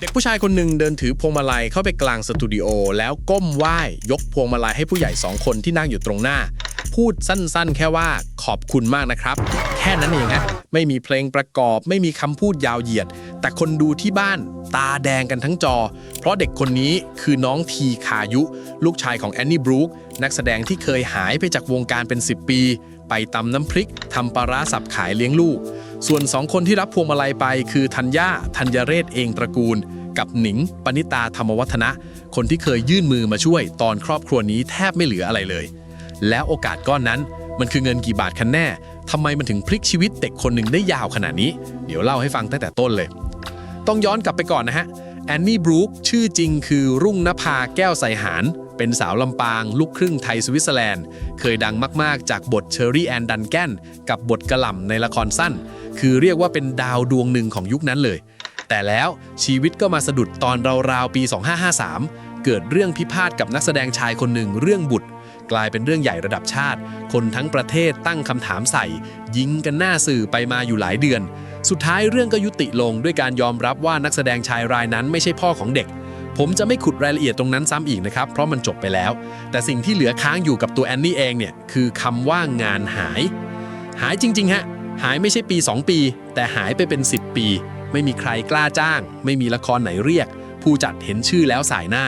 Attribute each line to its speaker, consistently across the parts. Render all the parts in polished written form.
Speaker 1: เด็กผู้ชายคนหนึ่งเดินถือพวงมาลัยเข้าไปกลางสตูดิโอแล้วก้มไหว้ยกพวงมาลัยให้ผู้ใหญ่2 คนที่นั่งอยู่ตรงหน้าพูดสั้นๆแค่ว่าขอบคุณมากนะครับแค่นั้นเองฮะไม่มีเพลงประกอบไม่มีคำพูดยาวเหยียดแต่คนดูที่บ้านตาแดงกันทั้งจอเพราะเด็กคนนี้คือน้องทีคายุลูกชายของแอนนี่บรูคนักแสดงที่เคยหายไปจากวงการเป็น10 ปีไปตำน้ำพริกทำปลาร้าสับขายเลี้ยงลูกส่วน2 คนที่รับพวงมาลัยไปคือธัญญาธัญเรศเองตระกูลกับหนิงปณิตาธรรมวัฒนะคนที่เคยยื่นมือมาช่วยตอนครอบครัวนี้แทบไม่เหลืออะไรเลยแล้วโอกาสก้อนนั้นมันคือเงินกี่บาทกันแน่ทำไมมันถึงพลิกชีวิตเด็กคนหนึ่งได้ยาวขนาดนี้เดี๋ยวเล่าให้ฟังตั้งแต่ต้นเลยต้องย้อนกลับไปก่อนนะฮะแอนนี่บรูคชื่อจริงคือรุ่งนภาแก้วไสหารเป็นสาวลำปางลูกครึ่งไทยสวิตเซอร์แลนด์เคยดังมากๆจากบทเชอรี่แอนดันแกนกับบทกระหล่ำในละครสั้นคือเรียกว่าเป็นดาวดวงหนึ่งของยุคนั้นเลยแต่แล้วชีวิตก็มาสะดุดตอนราวๆปี 2553 เกิดเรื่องพิพาทกับนักแสดงชายคนหนึ่งเรื่องบุตรกลายเป็นเรื่องใหญ่ระดับชาติคนทั้งประเทศตั้งคำถามใส่ยิงกันหน้าสื่อไปมาอยู่หลายเดือนสุดท้ายเรื่องก็ยุติลงด้วยการยอมรับว่านักแสดงชายรายนั้นไม่ใช่พ่อของเด็กผมจะไม่ขุดรายละเอียดตรงนั้นซ้ำอีกนะครับเพราะมันจบไปแล้วแต่สิ่งที่เหลือค้างอยู่กับตัวแอนนี่เองเนี่ยคือคำว่างานหายจริงๆฮะหายไม่ใช่ปี 2 ปีแต่หายไปเป็น10 ปีไม่มีใครกล้าจ้างไม่มีละครไหนเรียกผู้จัดเห็นชื่อแล้วสายหน้า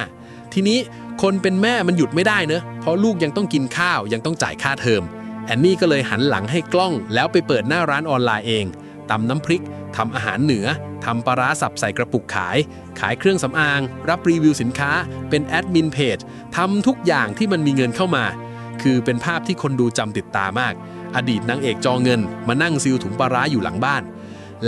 Speaker 1: ทีนี้คนเป็นแม่มันหยุดไม่ได้เนอะเพราะลูกยังต้องกินข้าวยังต้องจ่ายค่าเทอมแอนนี่ก็เลยหันหลังให้กล้องแล้วไปเปิดหน้าร้านออนไลน์เองตำน้ำพริกทำอาหารเหนือทำปลาร้าสับใส่กระปุกขายเครื่องสำอางรับรีวิวสินค้าเป็นแอดมินเพจทำทุกอย่างที่มันมีเงินเข้ามาคือเป็นภาพที่คนดูจำติดตามากอดีตนางเอกจอเงินมานั่งซีลถุงปลาร้าอยู่หลังบ้าน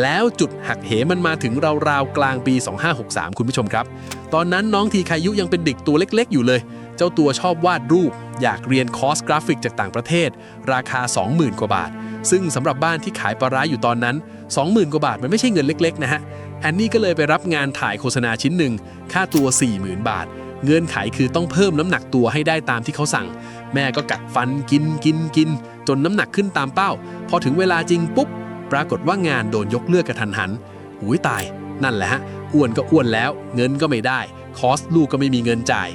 Speaker 1: แล้วจุดหักเหมันมาถึงราวๆกลางปี 2563 คุณผู้ชมครับตอนนั้นน้องทีคายุยังเป็นเด็กตัวเล็กๆอยู่เลยเจ้าตัวชอบวาดรูปอยากเรียนคอร์สกราฟิกจากต่างประเทศราคา 20,000 กว่าบาทซึ่งสำหรับบ้านที่ขายปลาร้าอยู่ตอนนั้น 20,000 กว่าบาทมันไม่ใช่เงินเล็กๆนะฮะแอนนี่ก็เลยไปรับงานถ่ายโฆษณาชิ้นหนึ่งค่าตัว 40,000 บาทเงื่อนไขคือต้องเพิ่มน้ำหนักตัวให้ได้ตามที่เขาสั่งแม่ก็กัดฟันกินจนน้ำหนักขึ้นตามเป้าพอถึงเวลาจริงปุ๊บปรากฏว่างานโดนยกเลิกกระทันหันหูยตายนั่นแหละฮะอ้วนก็อ้วนแล้วเงินก็ไม่ได้คอสลูกก็ไม่มีเงินจ่าย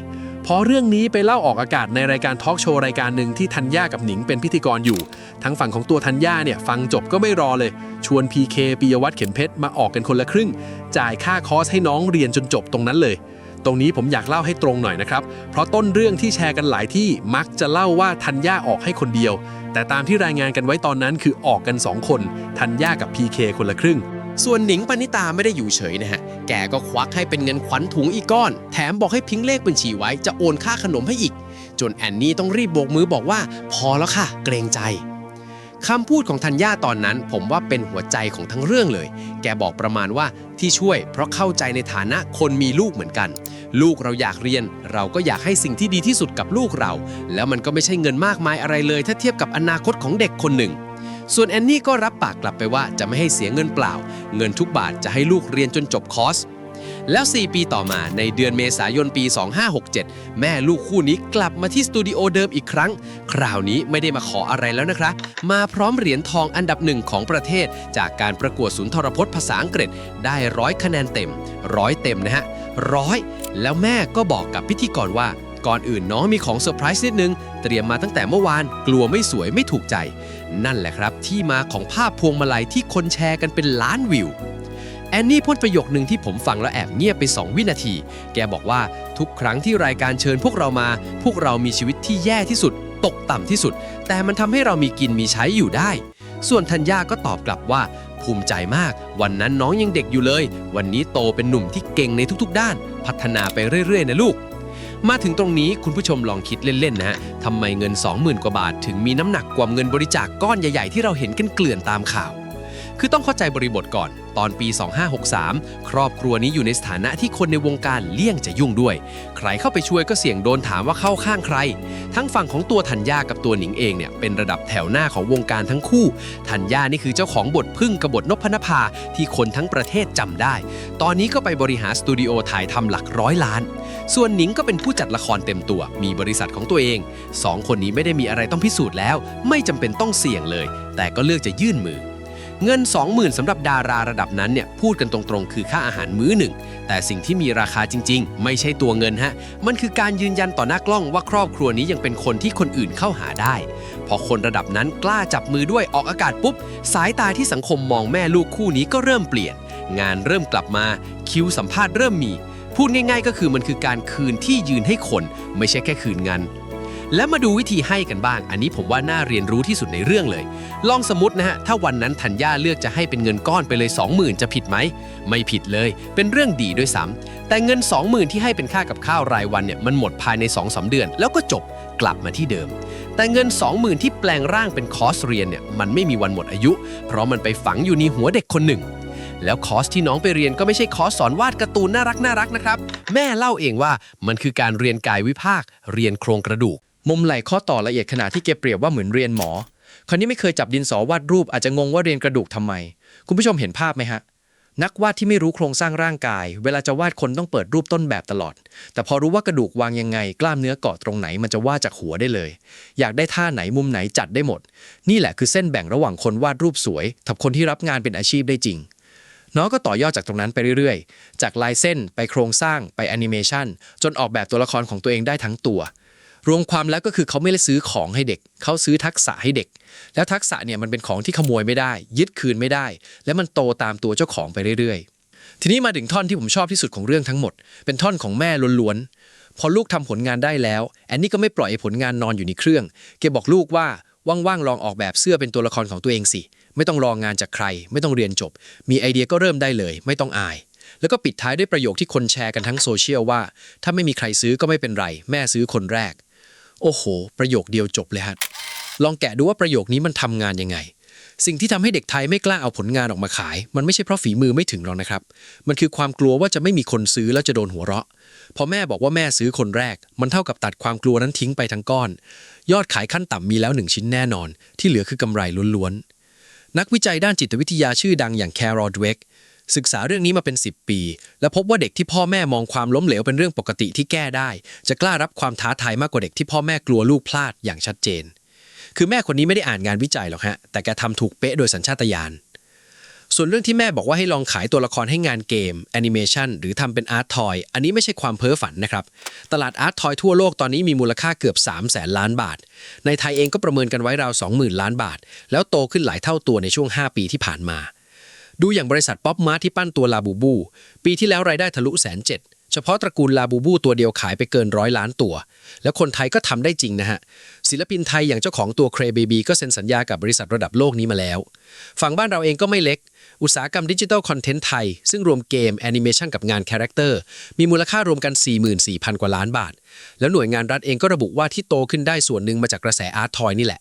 Speaker 1: พอเรื่องนี้ไปเล่าออกอากาศในรายการทอล์กโชว์รายการหนึ่งที่ธัญญากับหนิงเป็นพิธีกรอยู่ทั้งฝั่งของตัวธัญญาเนี่ยฟังจบก็ไม่รอเลยชวน PK ปิยวัฒน์เข็มเพชรมาออกกันคนละครึ่งจ่ายค่าคอร์สให้น้องเรียนจนจบตรงนั้นเลยตรงนี้ผมอยากเล่าให้ตรงหน่อยนะครับเพราะต้นเรื่องที่แชร์กันหลายที่มักจะเล่าว่าธัญญาออกให้คนเดียวแต่ตามที่รายงานกันไว้ตอนนั้นคือออกกัน2 คนธัญญากับ PK คนละครึ่ง
Speaker 2: ส่วนหนิงปณิตาไม่ได้อยู่เฉยนะฮะแกก็ควักให้เป็นเงินขวัญถุงอีกก้อนแถมบอกให้พิงเลขบัญชีไว้จะโอนค่าขนมให้อีกจนแอนนี่ต้องรีบโบกมือบอกว่าพอแล้วค่ะเกรงใจคำพูดของธัญญาตอนนั้นผมว่าเป็นหัวใจของทั้งเรื่องเลยแกบอกประมาณว่าที่ช่วยเพราะเข้าใจในฐานะคนมีลูกเหมือนกันลูกเราอยากเรียนเราก็อยากให้สิ่งที่ดีที่สุดกับลูกเราแล้วมันก็ไม่ใช่เงินมากมายอะไรเลยถ้าเทียบกับอนาคตของเด็กคนหนึ่งส่วนแอนนี่ก็รับปากกลับไปว่าจะไม่ให้เสียเงินเปล่าเงินทุกบาทจะให้ลูกเรียนจนจบคอร์สแล้ว4 ปีต่อมาในเดือนเมษายนปี 2567 แม่ลูกคู่นี้กลับมาที่สตูดิโอเดิมอีกครั้งคราวนี้ไม่ได้มาขออะไรแล้วนะครับมาพร้อมเหรียญทองอันดับ1ของประเทศจากการประกวดสุนทรพจน์ภาษาอังกฤษได้100 คะแนนเต็ม100เต็มนะฮะ100แล้วแม่ก็บอกกับพิธีกรว่าก่อนอื่นน้องมีของเซอร์ไพรส์นิดนึงเตรียมมาตั้งแต่เมื่อวานกลัวไม่สวยไม่ถูกใจนั่นแหละครับที่มาของภาพพวงมาลัยที่คนแชร์กันเป็นล้านวิวแอนนี่พูดประโยคนึงที่ผมฟังแล้วแอบเงียบไป2 วินาทีแกบอกว่าทุกครั้งที่รายการเชิญพวกเรามาพวกเรามีชีวิตที่แย่ที่สุดตกต่ำที่สุดแต่มันทำให้เรามีกินมีใช้อยู่ได้ส่วนธัญญาก็ตอบกลับว่าภูมิใจมากวันนั้นน้องยังเด็กอยู่เลยวันนี้โตเป็นหนุ่มที่เก่งในทุกๆด้านพัฒนาไปเรื่อยๆนะลูกมาถึงตรงนี้คุณผู้ชมลองคิดเล่นๆนะฮะทำไมเงิน 20,000 กว่าบาทถึงมีน้ำหนักกว่าเงินบริจาคก้อนใหญ่ๆที่เราเห็นกันเกลื่อนตามข่าวคือต้องเข้าใจบริบทก่อนตอนปี 2563 ครอบครัวนี้อยู่ในสถานะที่คนในวงการเลี่ยงจะยุ่งด้วยใครเข้าไปช่วยก็เสี่ยงโดนถามว่าเข้าข้างใครทั้งฝั่งของตัวธัญญากับตัวหนิงเองเนี่ยเป็นระดับแถวหน้าของวงการทั้งคู่ธัญญานี่คือเจ้าของบทพึ่งกับบทนพนภาที่คนทั้งประเทศจำได้ตอนนี้ก็ไปบริหารสตูดิโอถ่ายทำหลัก100 ล้านส่วนหนิงก็เป็นผู้จัดละครเต็มตัวมีบริษัทของตัวเอง2 คนนี้ไม่ได้มีอะไรต้องพิสูจน์แล้วไม่จำเป็นต้องเสี่ยงเลยแต่ก็เลือกจะยื่นมือ เงิน 20,000 สำหรับดาราระดับนั้นเนี่ยพูดกันตรงๆคือค่าอาหารมื้อหนึ่งแต่สิ่งที่มีราคาจริงๆไม่ใช่ตัวเงินฮะมันคือการยืนยันต่อหน้ากล้องว่าครอบครัวนี้ยังเป็นคนที่คนอื่นเข้าหาได้พอคนระดับนั้นกล้าจับมือด้วยออกอากาศปุ๊บสายตาที่สังคมมองแม่ลูกคู่นี้ก็เริ่มเปลี่ยนงานเริ่มกลับมาคิวสัมภาษณ์เริ่มมีพูดง่ายๆก็คือมันคือการคืนที่ยืนให้คนไม่ใช่แค่คืนเงินและมาดูวิธีให้กันบ้างอันนี้ผมว่าน่าเรียนรู้ที่สุดในเรื่องเลยลองสมมตินะฮะถ้าวันนั้นธัญญาเลือกจะให้เป็นเงินก้อนไปเลย 20,000 จะผิดไหมไม่ผิดเลยเป็นเรื่องดีด้วยซ้ำแต่เงิน 20,000 ที่ให้เป็นค่ากับข้าวรายวันเนี่ยมันหมดภายใน 2-3 เดือนแล้วก็จบกลับมาที่เดิมแต่เงิน 20,000 ที่แปลงร่างเป็นคอร์สเรียนเนี่ยมันไม่มีวันหมดอายุเพราะมันไปฝังอยู่ในหัวเด็กคนหนึ่งแล้วคอร์สที่น้องไปเรียนก็ไม่ใช่คอร์สสอนวาดการ์ตูนน่ารักนะครับแม่เล่าเองว่ามันคือการเรียนกายวิภาคเรียนโครงกระดูก
Speaker 1: มุมไหล่ข้อต่อละเอียดขนาดที่แกเปรียบว่าเหมือนเรียนหมอคนนี้ไม่เคยจับดินสอวาดรูปอาจจะงงว่าเรียนกระดูกทำไมคุณผู้ชมเห็นภาพไหมฮะนักวาดที่ไม่รู้โครงสร้างร่างกายเวลาจะวาดคนต้องเปิดรูปต้นแบบตลอดแต่พอรู้ว่ากระดูกวางยังไงกล้ามเนื้อเกาะตรงไหนมันจะวาดจากหัวได้เลยอยากได้ท่าไหนมุมไหนจัดได้หมดนี่แหละคือเส้นแบ่งระหว่างคนวาดรูปสวยกับคนที่รับงานเป็นอาชีพได้จริงน้องก็ต่อยอดจากตรงนั้นไปเรื่อยๆจากลายเส้นไปโครงสร้างไปแอนิเมชันจนออกแบบตัวละครของตัวเองได้ทั้งตัวรวมความแล้วก็คือเขาไม่ได้ซื้อของให้เด็กเขาซื้อทักษะให้เด็กแล้วทักษะเนี่ยมันเป็นของที่ขโมยไม่ได้ยึดคืนไม่ได้และมันโตตามตัวเจ้าของไปเรื่อยๆทีนี้มาถึงท่อนที่ผมชอบที่สุดของเรื่องทั้งหมดเป็นท่อนของแม่ล้วนๆพอลูกทำผลงานได้แล้วแอนนี่ก็ไม่ปล่อยให้ผลงานนอนอยู่ในเครื่องแกบอกลูกว่าว่างๆลองออกแบบเสื้อเป็นตัวละครของตัวเองสิไม่ต้องรองานจากใครไม่ต้องเรียนจบมีไอเดียก็เริ่มได้เลยไม่ต้องอายแล้วก็ปิดท้ายด้วยประโยคที่คนแชร์กันทั้งโซเชียลว่าถ้าไม่มีใครซื้อก็ไม่เป็นไรแม่ซื้อคนแรกโอ้โหประโยคเดียวจบเลยฮะลองแกะดูว่าประโยคนี้มันทำงานยังไงสิ่งที่ทำให้เด็กไทยไม่กล้าเอาผลงานออกมาขายมันไม่ใช่เพราะฝีมือไม่ถึงหรอกนะครับมันคือความกลัวว่าจะไม่มีคนซื้อแล้วจะโดนหัวเราะพอแม่บอกว่าแม่ซื้อคนแรกมันเท่ากับตัดความกลัวนั้นทิ้งไปทั้งก้อนยอดขายขั้นต่ำมีแล้ว1ชิ้นแน่นอนที่เหลือคือกำไรล้วนๆนักวิจัยด้านจิตวิทยาชื่อดังอย่างแคโรล ดเวกศึกษาเรื่องนี้มาเป็น10 ปีและพบว่าเด็กที่พ่อแม่มองความล้มเหลวเป็นเรื่องปกติที่แก้ได้จะกล้ารับความท้าทายมากกว่าเด็กที่พ่อแม่กลัวลูกพลาดอย่างชัดเจนคือแม่คนนี้ไม่ได้อ่านงานวิจัยหรอกฮะแต่แกทำถูกเป๊ะโดยสัญชาตญาณส่วนเรื่องที่แม่บอกว่าให้ลองขายตัวละครให้งานเกมแอนิเมชันหรือทำเป็นอาร์ตทอยอันนี้ไม่ใช่ความเพ้อฝันนะครับตลาดอาร์ตทอยทั่วโลกตอนนี้มีมูลค่าเกือบ300,000 ล้านบาทในไทยเองก็ประเมินกันไว้ราว 20,000 ล้านบาทแล้วโตขึ้นหลายเท่าตัวในช่วง5 ปีที่ผ่านมาดูอย่างบริษัทป๊อปมาร์ทที่ปั้นตัวลาบูบูปีที่แล้วรายได้ทะลุ170,000เฉพาะตระกูลลาบูบูตัวเดียวขายไปเกิน100 ล้านตัวแล้วคนไทยก็ทำได้จริงนะฮะศิลปินไทยอย่างเจ้าของตัวเครเบบีก็เซ็นสัญญากับบริษัทระดับโลกนี้มาแล้วฝั่งบ้านเราเองก็ไม่เล็กอุตสาหกรรมดิจิทัลคอนเทนต์ไทยซึ่งรวมเกมแอนิเมชันกับงานคาแรคเตอร์มีมูลค่ารวมกัน 44,000 กว่าล้านบาทแล้วหน่วยงานรัฐเองก็ระบุว่าที่โตขึ้นได้ส่วนหนึ่งมาจากกระแสอาร์ตทอยนี่แหละ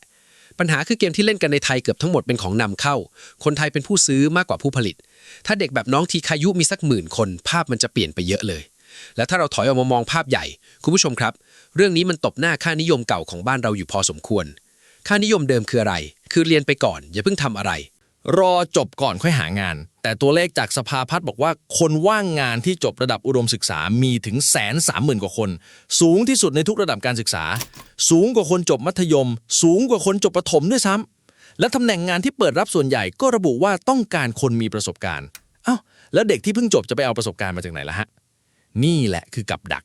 Speaker 1: ปัญหาคือเกมที่เล่นกันในไทยเกือบทั้งหมดเป็นของนำเข้าคนไทยเป็นผู้ซื้อมากกว่าผู้ผลิตถ้าเด็กแบบน้องทีคายุมีสัก10,000 คนภาพมันจะเปลี่ยนไปเยอะเลยและถ้าเราถอยออกมามองภาพใหญ่คุณผู้ชมครับเรื่องนี้มันตบหน้าค่านิยมเก่าของบ้านเราอยู่พอสมควรค่านิยมเดิมคืออะไรคือเรียนไปก่อนอย่าเพิ่งทำอะไร
Speaker 3: รอจบก่อนค่อยหางานแต่ตัวเลขจากสภาพัฒน์บอกว่าคนว่างงานที่จบระดับอุดมศึกษามีถึง130,000 กว่าคนสูงที่สุดในทุกระดับการศึกษาสูงกว่าคนจบมัธยมสูงกว่าคนจบประถมด้วยซ้ำและตำแหน่งงานที่เปิดรับส่วนใหญ่ก็ระบุว่าต้องการคนมีประสบการณ์แล้วเด็กที่เพิ่งจบจะไปเอาประสบการณ์มาจากไหนล่ะฮะนี่แหละคือกับดั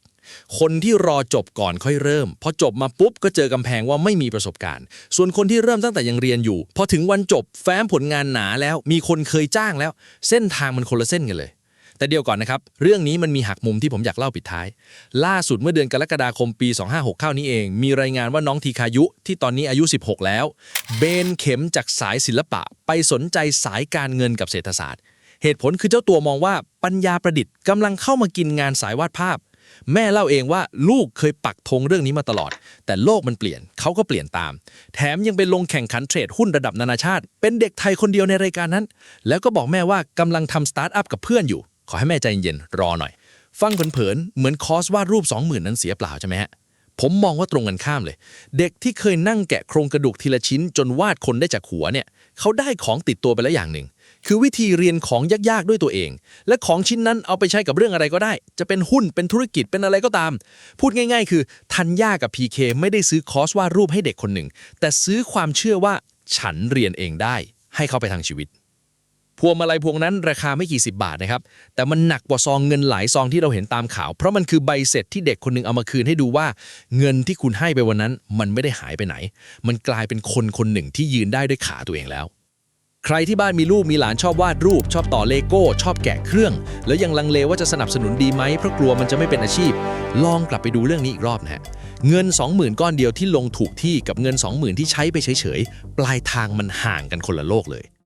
Speaker 3: กคนที่รอจบก่อนค่อยเริ่มพอจบมาปุ๊บก็เจอกำแพงว่าไม่มีประสบการณ์ส่วนคนที่เริ่มตั้งแต่ยังเรียนอยู่พอถึงวันจบแฟ้มผลงานหนาแล้วมีคนเคยจ้างแล้วเส้นทางมันคนละเส้นกันเลยแต่เดี๋ยวก่อนนะครับเรื่องนี้มันมีหักมุมที่ผมอยากเล่าปิดท้ายล่าสุดเมื่อเดือนกรกฎาคมปี2569นี้เองมีรายงานว่าน้องทีคายุที่ตอนนี้อายุ16แล้วเบนเข็มจากสายศิลปะไปสนใจสายการเงินกับเศรษฐศาสตร์เหตุผลคือเจ้าตัวมองว่าปัญญาประดิษฐ์กำลังเข้ามากินงานสายวาดภาพแม่เล่าเองว่าลูกเคยปักธงเรื่องนี้มาตลอดแต่โลกมันเปลี่ยนเขาก็เปลี่ยนตามแถมยังไปลงแข่งขันเทรดหุ้นระดับนานาชาติเป็นเด็กไทยคนเดียวในรายการนั้นแล้วก็บอกแม่ว่ากำลังทำสตาร์ทอัพกับเพื่อนอยู่ขอให้แม่ใจเย็นรอหน่อยฟังเผินๆเหมือนคอร์สวาดรูป 20,000 นั้นเสียเปล่าใช่ไหมฮะผมมองว่าตรงกันข้ามเลยเด็กที่เคยนั่งแกะโครงกระดูกทีละชิ้นจนวาดคนได้จากหัวเนี่ยเขาได้ของติดตัวไปแล้วอย่างหนึ่งคือวิธีเรียนของยากๆด้วยตัวเองและของชิ้นนั้นเอาไปใช้กับเรื่องอะไรก็ได้จะเป็นหุ้นเป็นธุรกิจเป็นอะไรก็ตามพูดง่ายๆคือธัญญากับ PK ไม่ได้ซื้อคอร์สวาดรูปให้เด็กคนหนึ่งแต่ซื้อความเชื่อว่าฉันเรียนเองได้ให้เขาไปทางชีวิต พวงมาลัยพวงนั้นราคาไม่กี่สิบบาทนะครับแต่มันหนักกว่าซองเงินหลายซองที่เราเห็นตามข่าวเพราะมันคือใบเสร็จที่เด็กคนหนึงเอามาคืนให้ดูว่าเงินที่คุณให้ไปวันนั้นมันไม่ได้หายไปไหนมันกลายเป็นคนคนหนึ่งที่ยืนได้ด้วยขาตัวเองแล้วใครที่บ้านมีลูกมีหลานชอบวาดรูปชอบต่อเลโก้ชอบแกะเครื่องแล้วยังลังเลว่าจะสนับสนุนดีไหมเพราะกลัวมันจะไม่เป็นอาชีพลองกลับไปดูเรื่องนี้อีกรอบนะฮะเงิน 20,000 ก้อนเดียวที่ลงถูกที่กับเงิน 20,000 ที่ใช้ไปเฉยๆปลายทางมันห่างกันคนละโลกเลย